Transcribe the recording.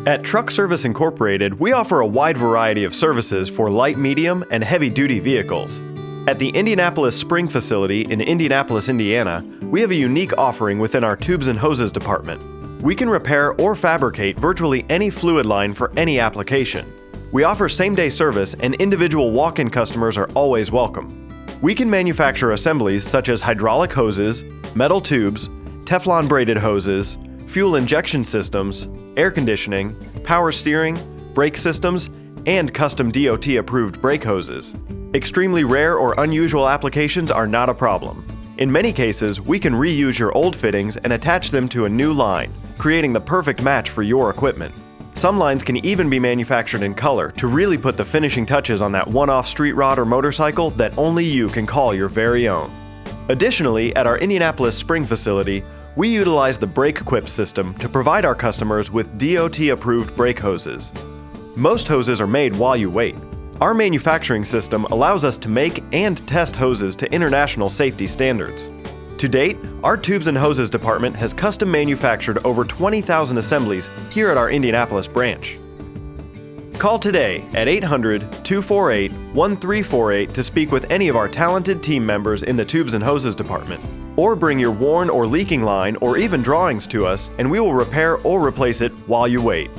At Truck Service Incorporated, we offer a wide variety of services for light, medium, and heavy-duty vehicles. At the Indianapolis Spring facility in Indianapolis, Indiana, we have a unique offering within our Tubes and Hoses department. We can repair or fabricate virtually any fluid line for any application. We offer same-day service, and individual walk-in customers are always welcome. We can manufacture assemblies such as hydraulic hoses, metal tubes, Teflon braided hoses, fuel injection systems, air conditioning, power steering, brake systems, and custom DOT-approved brake hoses. Extremely rare or unusual applications are not a problem. In many cases, we can reuse your old fittings and attach them to a new line, creating the perfect match for your equipment. Some lines can even be manufactured in color to really put the finishing touches on that one-off street rod or motorcycle that only you can call your very own. Additionally, at our Indianapolis Spring facility, we utilize the BrakeQuip system to provide our customers with DOT-approved brake hoses. Most hoses are made while you wait. Our manufacturing system allows us to make and test hoses to international safety standards. To date, our Tubes and Hoses department has custom manufactured over 20,000 assemblies here at our Indianapolis branch. Call today at 800-248-1348 to speak with any of our talented team members in the Tubes and Hoses department. Or bring your worn or leaking line or even drawings to us, and we will repair or replace it while you wait.